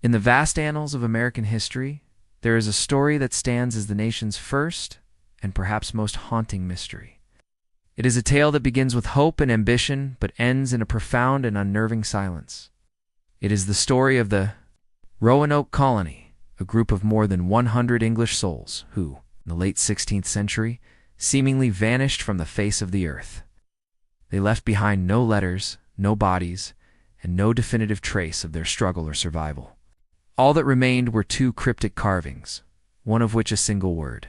In the vast annals of American history, there is a story that stands as the nation's first and perhaps most haunting mystery. It is a tale that begins with hope and ambition, but ends in a profound and unnerving silence. It is the story of the Roanoke colony, a group of more than 100 English souls who, in the late 16th century, seemingly vanished from the face of the earth. They left behind no letters, no bodies, and no definitive trace of their struggle or survival. All that remained were two cryptic carvings, one of which a single word.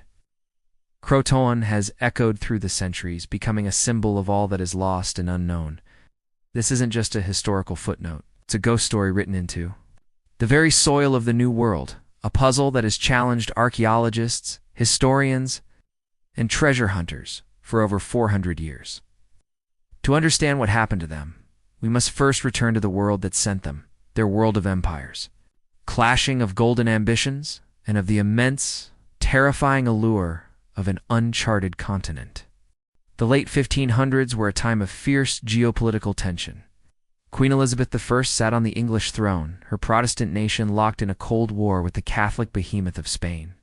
CROATOAN has echoed through the centuries, becoming a symbol of all that is lost and unknown. This isn't just a historical footnote, it's a ghost story written into the very soil of the New World, a puzzle that has challenged archaeologists, historians, and treasure hunters for over 400 years. To understand what happened to them, we must first return to the world that sent them, their world of empires, clashing of golden ambitions and of the immense, terrifying allure of an uncharted continent. The late 1500s were a time of fierce geopolitical tension. Queen Elizabeth I sat on the English throne, her Protestant nation locked in a cold war with the Catholic behemoth of Spain.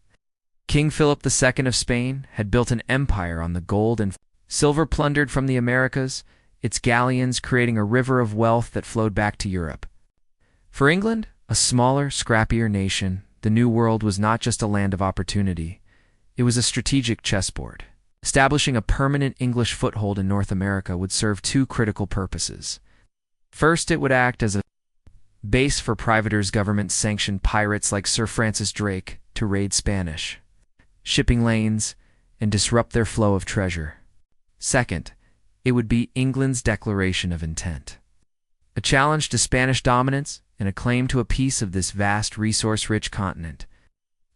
King Philip II of Spain had built an empire on the gold and silver plundered from the Americas, its galleons creating a river of wealth that flowed back to Europe. For England, a smaller, scrappier nation, the New World was not just a land of opportunity. It was a strategic chessboard. Establishing a permanent English foothold in North America would serve two critical purposes. First, it would act as a base for privateers government-sanctioned pirates like Sir Francis Drake to raid Spanish shipping lanes and disrupt their flow of treasure. Second, it would be England's declaration of intent. A challenge to Spanish dominance and a claim to a piece of this vast, resource-rich continent.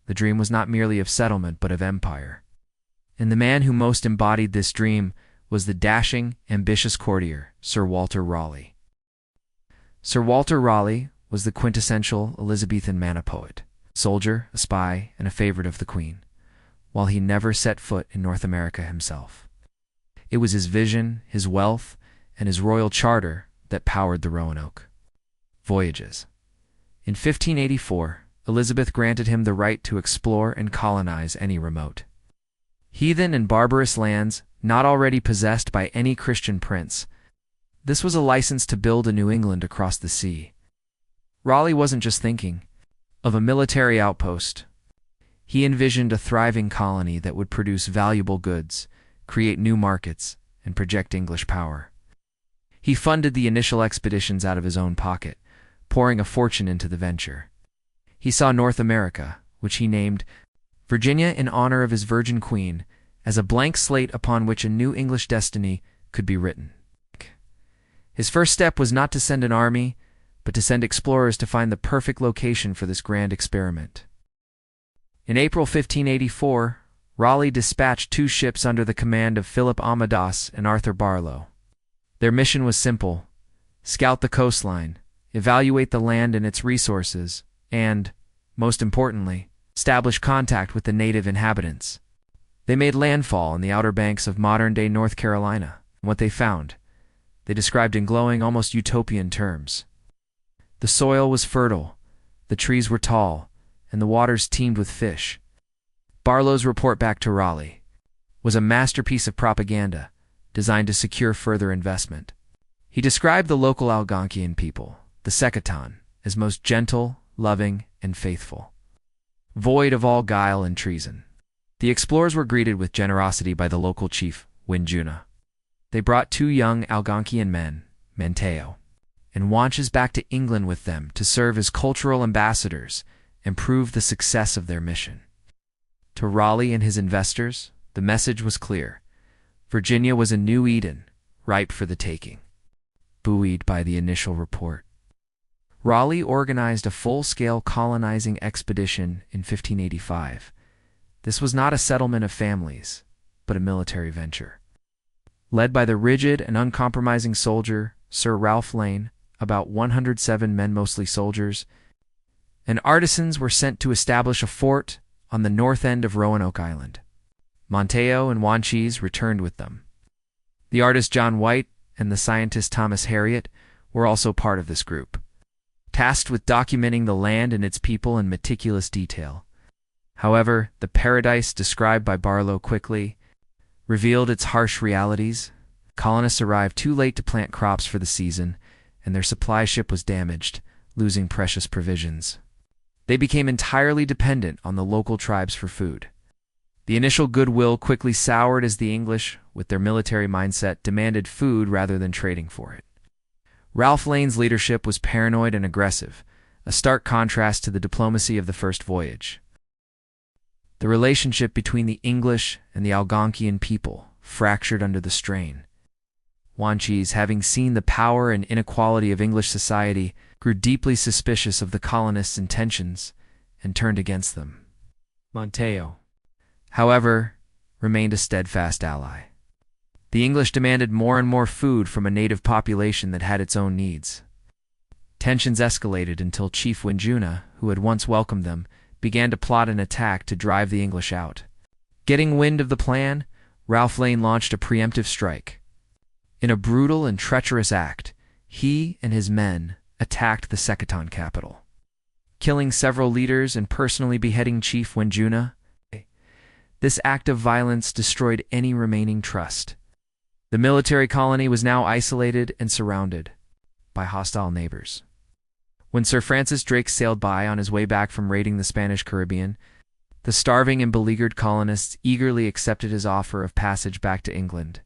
The dream was not merely of settlement, but of empire. And the man who most embodied this dream was the dashing, ambitious courtier, Sir Walter Raleigh. Sir Walter Raleigh was the quintessential Elizabethan man-a-poet, soldier, a spy, and a favorite of the Queen, while he never set foot in North America himself. It was his vision, his wealth, and his royal charter that powered the Roanoke voyages. In 1584, Elizabeth granted him the right to explore and colonize any remote, heathen and barbarous lands not already possessed by any Christian prince. This was a license to build a New England across the sea. Raleigh wasn't just thinking of a military outpost. He envisioned a thriving colony that would produce valuable goods, create new markets, and project English power. He funded the initial expeditions out of his own pocket, pouring a fortune into the venture. He saw North America, which he named Virginia in honor of his Virgin Queen, as a blank slate upon which a new English destiny could be written. His first step was not to send an army, but to send explorers to find the perfect location for this grand experiment. In April 1584, Raleigh dispatched two ships under the command of Philip Amadas and Arthur Barlow. Their mission was simple: scout the coastline, evaluate the land and its resources, and, most importantly, establish contact with the native inhabitants. They made landfall on the outer banks of modern-day North Carolina, and what they found, they described in glowing, almost utopian terms. The soil was fertile, the trees were tall, and the waters teemed with fish. Barlow's report back to Raleigh was a masterpiece of propaganda designed to secure further investment. He described the local Algonquian people, the CROATOAN, as most gentle, loving, and faithful, void of all guile and treason. The explorers were greeted with generosity by the local chief, Winjuna. They brought two young Algonquian men, Manteo and Wanches, back to England with them to serve as cultural ambassadors and prove the success of their mission. To Raleigh and his investors, the message was clear. Virginia was a new Eden, ripe for the taking. Buoyed by the initial report, Raleigh organized a full-scale colonizing expedition in 1585. This was not a settlement of families, but a military venture. Led by the rigid and uncompromising soldier, Sir Ralph Lane, about 107 men, mostly soldiers, and artisans were sent to establish a fort on the north end of Roanoke Island. Manteo and Wanches returned with them. The artist John White and the scientist Thomas Harriot were also part of this group. tasked with documenting the land and its people in meticulous detail. However, the paradise described by Barlow quickly revealed its harsh realities. Colonists arrived too late to plant crops for the season, and their supply ship was damaged, losing precious provisions. They became entirely dependent on the local tribes for food. The initial goodwill quickly soured as the English, with their military mindset, demanded food rather than trading for it. Ralph Lane's leadership was paranoid and aggressive, a stark contrast to the diplomacy of the first voyage. The relationship between the English and the Algonquian people fractured under the strain. Wanchese, having seen the power and inequality of English society, grew deeply suspicious of the colonists' intentions and turned against them. Montejo, however, remained a steadfast ally. The English demanded more and more food from a native population that had its own needs. Tensions escalated until Chief Winjuna, who had once welcomed them, began to plot an attack to drive the English out. Getting wind of the plan, Ralph Lane launched a preemptive strike. In a brutal and treacherous act, he and his men attacked the CROATOAN capital, killing several leaders and personally beheading Chief Winjuna. This act of violence destroyed any remaining trust. The military colony was now isolated and surrounded by hostile neighbors. When Sir Francis Drake sailed by on his way back from raiding the Spanish Caribbean, the starving and beleaguered colonists eagerly accepted his offer of passage back to England.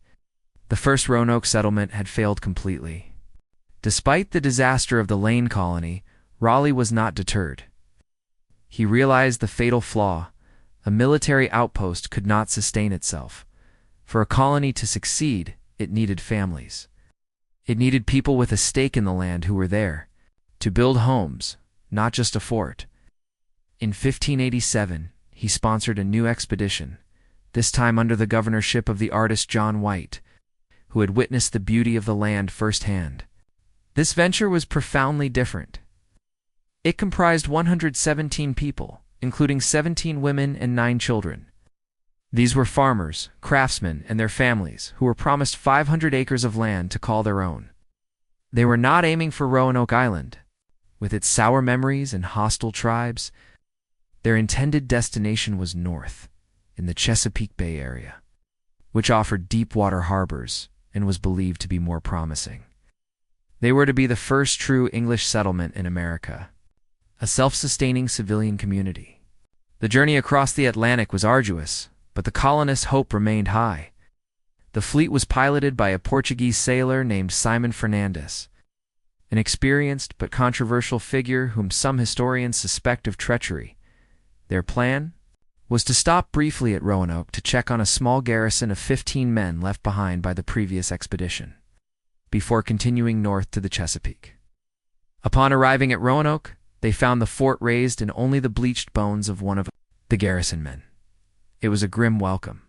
The first Roanoke settlement had failed completely. Despite the disaster of the Lane colony, Raleigh was not deterred. He realized the fatal flaw: a military outpost could not sustain itself. For a colony to succeed, it needed families. It needed people with a stake in the land who were there to build homes, not just a fort. In 1587, he sponsored a new expedition, this time under the governorship of the artist John White, who had witnessed the beauty of the land firsthand. This venture was profoundly different. It comprised 117 people, including 17 women and 9 children. These were farmers, craftsmen, and their families, who were promised 500 acres of land to call their own. They were not aiming for Roanoke Island, with its sour memories and hostile tribes. Their intended destination was north, in the Chesapeake Bay area, which offered deep water harbors and was believed to be more promising. They were to be the first true English settlement in America, a self-sustaining civilian community. The journey across the Atlantic was arduous, but the colonists' hope remained high. The fleet was piloted by a Portuguese sailor named Simon Fernandes, an experienced but controversial figure whom some historians suspect of treachery. Their plan was to stop briefly at Roanoke to check on a small garrison of 15 men left behind by the previous expedition, before continuing north to the Chesapeake. Upon arriving at Roanoke, they found the fort razed and only the bleached bones of one of the garrison men. It was a grim welcome.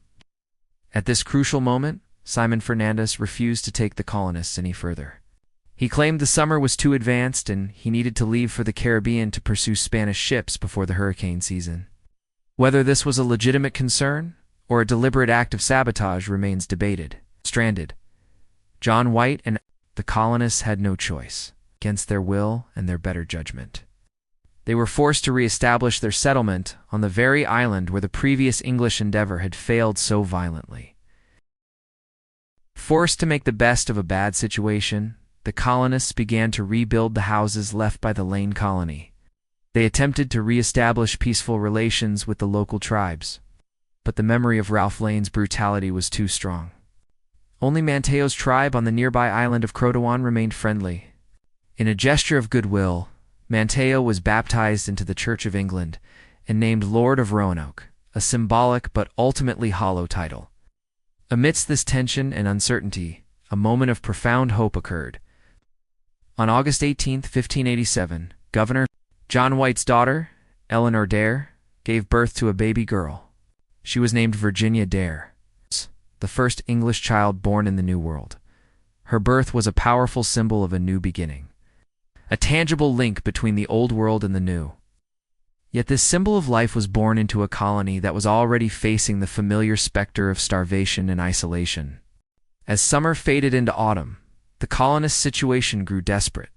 At this crucial moment, Simon Fernandes refused to take the colonists any further. He claimed the summer was too advanced and he needed to leave for the Caribbean to pursue Spanish ships before the hurricane season. Whether this was a legitimate concern or a deliberate act of sabotage remains debated. Stranded, John White and the colonists had no choice, against their will and their better judgment. They were forced to reestablish their settlement on the very island where the previous English endeavor had failed so violently. Forced to make the best of a bad situation, the colonists began to rebuild the houses left by the Lane colony. They attempted to reestablish peaceful relations with the local tribes, but the memory of Ralph Lane's brutality was too strong. Only Montejo's tribe on the nearby island of CROATOAN remained friendly. In a gesture of goodwill, Montejo was baptized into the Church of England and named Lord of Roanoke, a symbolic but ultimately hollow title. Amidst this tension and uncertainty, a moment of profound hope occurred. On August 18, 1587, Governor John White's daughter, Eleanor Dare, gave birth to a baby girl. She was named Virginia Dare, the first English child born in the New World. Her birth was a powerful symbol of a new beginning, a tangible link between the old world and the new. Yet this symbol of life was born into a colony that was already facing the familiar specter of starvation and isolation. As summer faded into autumn, the colonists' situation grew desperate.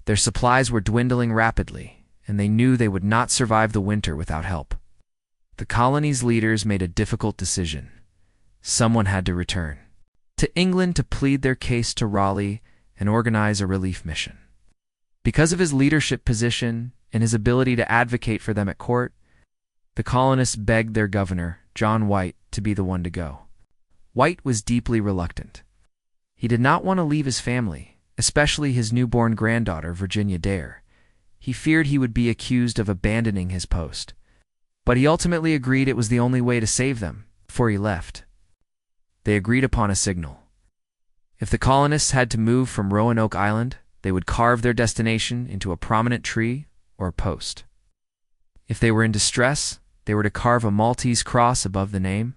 Their supplies were dwindling rapidly, and they knew they would not survive the winter without help. The colony's leaders made a difficult decision. Someone had to return to England to plead their case to Raleigh and organize a relief mission. Because of his leadership position and his ability to advocate for them at court, the colonists begged their governor, John White, to be the one to go. White was deeply reluctant. He did not want to leave his family, especially his newborn granddaughter, Virginia Dare. He feared he would be accused of abandoning his post. But he ultimately agreed it was the only way to save them before he left. They agreed upon a signal. If the colonists had to move from Roanoke Island, they would carve their destination into a prominent tree or post. If they were in distress, they were to carve a Maltese cross above the name.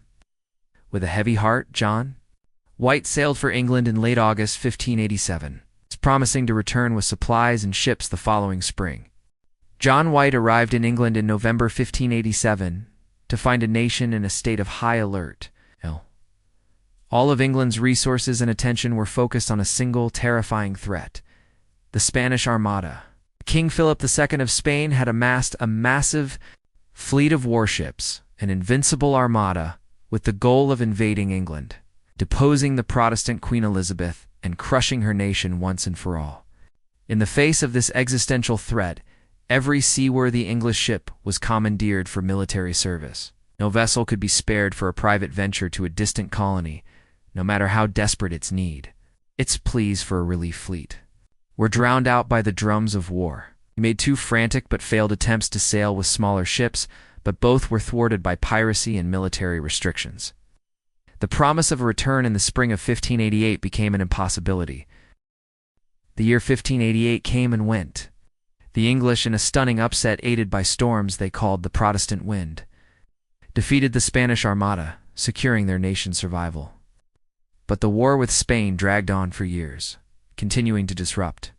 With a heavy heart, John White sailed for England in late August 1587, promising to return with supplies and ships the following spring. John White arrived in England in November 1587 to find a nation in a state of high alert. All of England's resources and attention were focused on a single terrifying threat: the Spanish Armada. King Philip II of Spain had amassed a massive fleet of warships, an invincible armada, with the goal of invading England, deposing the Protestant Queen Elizabeth, and crushing her nation once and for all. In the face of this existential threat, every seaworthy English ship was commandeered for military service. No vessel could be spared for a private venture to a distant colony, no matter how desperate its need. Its pleas for a relief fleet were drowned out by the drums of war. He made 2 frantic but failed attempts to sail with smaller ships, but both were thwarted by piracy and military restrictions. The promise of a return in the spring of 1588 became an impossibility. The year 1588 came and went. The English, in a stunning upset aided by storms they called the Protestant Wind, defeated the Spanish Armada, securing their nation's survival. But the war with Spain dragged on for years, continuing to disrupt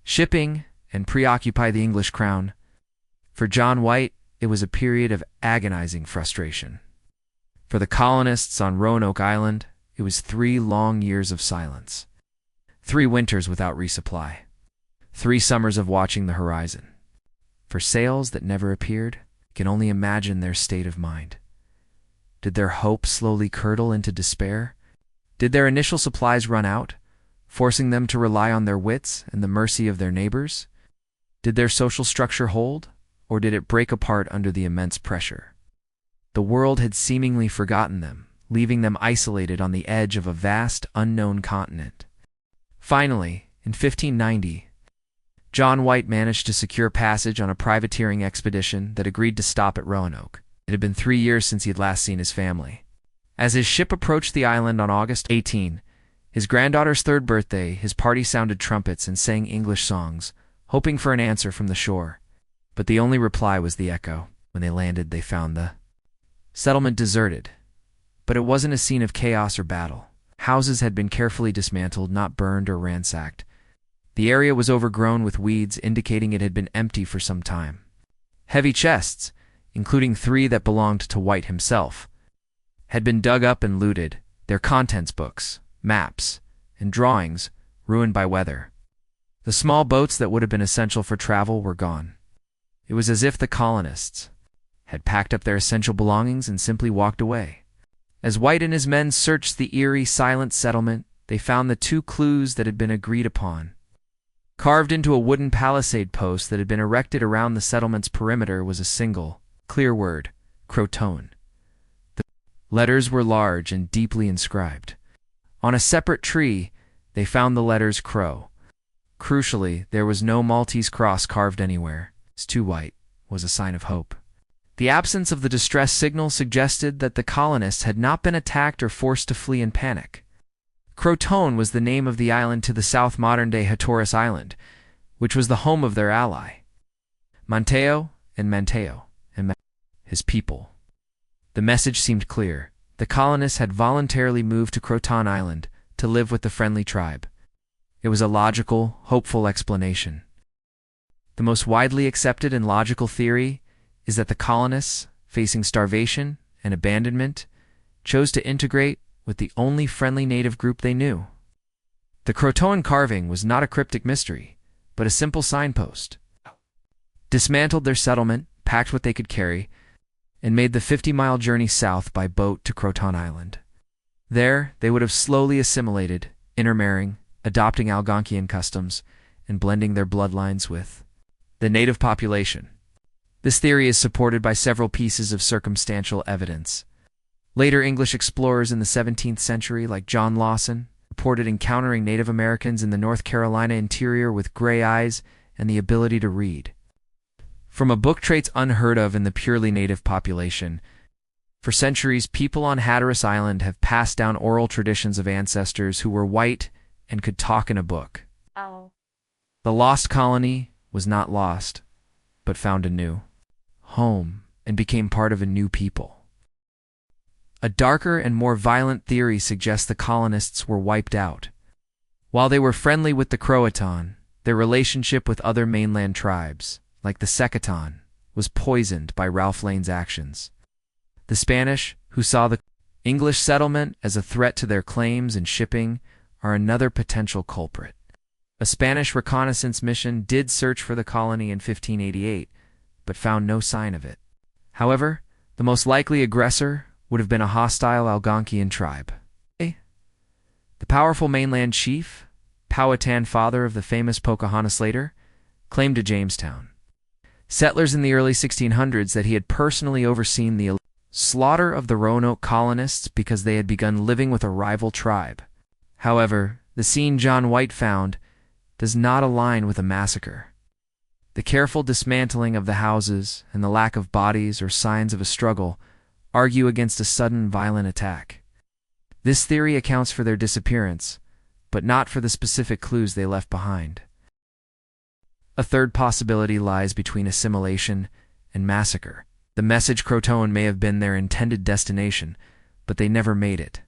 shipping and preoccupy the English crown. For John White, it was a period of agonizing frustration. For the colonists on Roanoke Island, it was 3 long years of silence. 3 winters without resupply. 3 summers of watching the horizon. For sails that never appeared, you can only imagine their state of mind. Did their hope slowly curdle into despair? Did their initial supplies run out, forcing them to rely on their wits and the mercy of their neighbors? Did their social structure hold, or did it break apart under the immense pressure? The world had seemingly forgotten them, leaving them isolated on the edge of a vast, unknown continent. Finally, in 1590, John White managed to secure passage on a privateering expedition that agreed to stop at Roanoke. It had been 3 years since he had last seen his family. As his ship approached the island on August 18, his granddaughter's 3rd birthday, his party sounded trumpets and sang English songs, hoping for an answer from the shore. But the only reply was the echo. When they landed, they found the settlement deserted. But it wasn't a scene of chaos or battle. Houses had been carefully dismantled, not burned or ransacked. The area was overgrown with weeds, indicating it had been empty for some time. Heavy chests, including 3 that belonged to White himself, had been dug up and looted, their contents books, maps, and drawings ruined by weather. The small boats that would have been essential for travel were gone. It was as if the colonists had packed up their essential belongings and simply walked away. As White and his men searched the eerie, silent settlement, they found the 2 clues that had been agreed upon. Carved into a wooden palisade post that had been erected around the settlement's perimeter was a single, clear word: CROATOAN. The letters were large and deeply inscribed. On a separate tree, they found the letters CROW. Crucially, there was no Maltese cross carved anywhere. This, to White, was a sign of hope. The absence of the distress signal suggested that the colonists had not been attacked or forced to flee in panic. CROATOAN was the name of the island to the south modern-day Hatteras Island, which was the home of their ally, Manteo, his people. The message seemed clear. The colonists had voluntarily moved to CROATOAN Island to live with the friendly tribe. It was a logical, hopeful explanation. The most widely accepted and logical theory is that the colonists, facing starvation and abandonment, chose to integrate with the only friendly native group they knew. The CROATOAN carving was not a cryptic mystery, but a simple signpost. Dismantled their settlement, packed what they could carry, and made the 50-mile journey south by boat to CROATOAN Island. There, they would have slowly assimilated, intermarrying, adopting Algonquian customs, and blending their bloodlines with the native population. This theory is supported by several pieces of circumstantial evidence. Later English explorers in the 17th century, like John Lawson, reported encountering Native Americans in the North Carolina interior with gray eyes and the ability to read. From a book traits unheard of in the purely native population, for centuries, people on Hatteras Island have passed down oral traditions of ancestors who were white and could talk in a book. Oh. The lost colony was not lost, but found a new home and became part of a new people. A darker and more violent theory suggests the colonists were wiped out. While they were friendly with the CROATOAN, their relationship with other mainland tribes, like the CROATOAN, was poisoned by Ralph Lane's actions. The Spanish, who saw the English settlement as a threat to their claims and shipping, are another potential culprit. A Spanish reconnaissance mission did search for the colony in 1588, but found no sign of it. However, the most likely aggressor would have been a hostile Algonquian tribe. The powerful mainland chief, Powhatan, father of the famous Pocahontas Slater, claimed to Jamestown. Settlers in the early 1600s that he had personally overseen the slaughter of the Roanoke colonists because they had begun living with a rival tribe. However, the scene John White found does not align with a massacre. The careful dismantling of the houses and the lack of bodies or signs of a struggle argue against a sudden violent attack. This theory accounts for their disappearance, but not for the specific clues they left behind. A third possibility lies between assimilation and massacre. The message CROATOAN may have been their intended destination, but they never made it.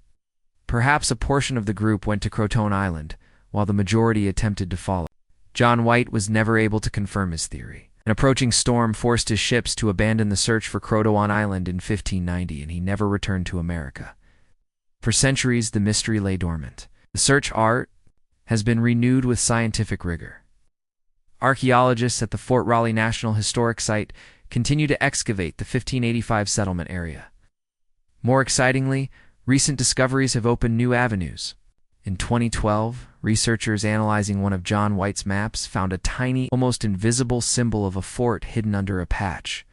Perhaps a portion of the group went to CROATOAN Island, while the majority attempted to follow. John White was never able to confirm his theory. An approaching storm forced his ships to abandon the search for CROATOAN Island in 1590, and he never returned to America. For centuries, the mystery lay dormant. The search art has been renewed with scientific rigor. Archaeologists at the Fort Raleigh National Historic Site continue to excavate the 1585 settlement area. More excitingly, recent discoveries have opened new avenues. In 2012, researchers analyzing one of John White's maps found a tiny, almost invisible symbol of a fort hidden under a patch.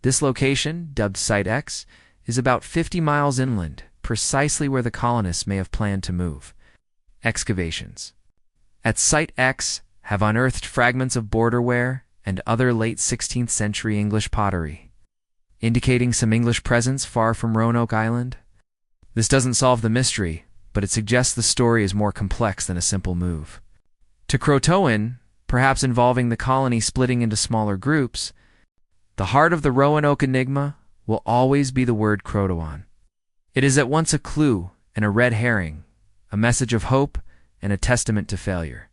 This location, dubbed Site X, is about 50 miles inland, precisely where the colonists may have planned to move. Excavations at Site X have unearthed fragments of borderware and other late 16th century English pottery, indicating some English presence far from Roanoke Island. This doesn't solve the mystery, but it suggests the story is more complex than a simple move to CROATOAN, perhaps involving the colony splitting into smaller groups. The heart of the Roanoke enigma will always be the word CROATOAN. It is at once a clue and a red herring, a message of hope and a testament to failure.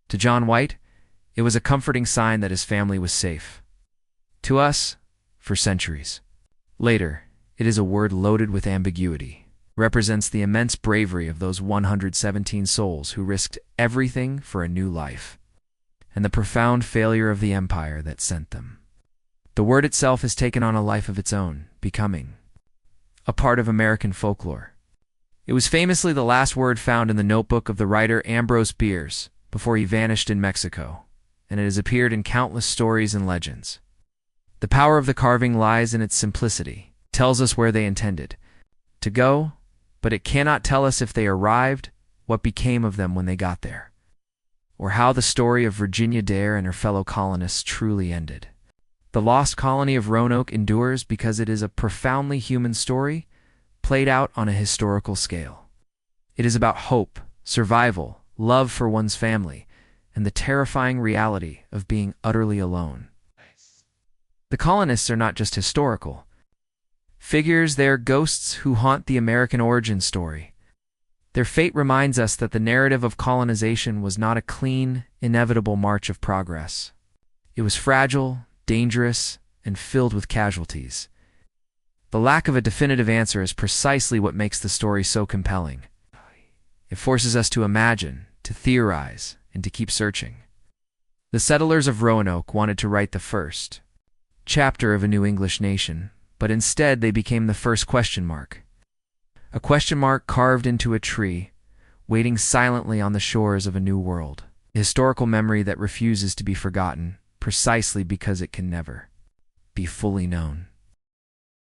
To John White, it was a comforting sign that his family was safe. To us, for centuries. Later, it is a word loaded with ambiguity. Represents the immense bravery of those 117 souls who risked everything for a new life, and the profound failure of the empire that sent them. The word itself has taken on a life of its own, becoming a part of American folklore. It was famously the last word found in the notebook of the writer Ambrose Bierce before he vanished in Mexico, and it has appeared in countless stories and legends. The power of the carving lies in its simplicity. It tells us where they intended to go, but it cannot tell us if they arrived, what became of them when they got there, or how the story of Virginia Dare and her fellow colonists truly ended. The lost colony of Roanoke endures because it is a profoundly human story, played out on a historical scale. It is about hope, survival, love for one's family, and the terrifying reality of being utterly alone. The colonists are not just historical figures, they are ghosts who haunt the American origin story. Their fate reminds us that the narrative of colonization was not a clean, inevitable march of progress. It was fragile, dangerous, and filled with casualties. The lack of a definitive answer is precisely what makes the story so compelling. It forces us to imagine, to theorize, and to keep searching. The settlers of Roanoke wanted to write the first chapter of a new English nation, but instead they became the first question mark. A question mark carved into a tree, waiting silently on the shores of a new world. A historical memory that refuses to be forgotten, precisely because it can never be fully known.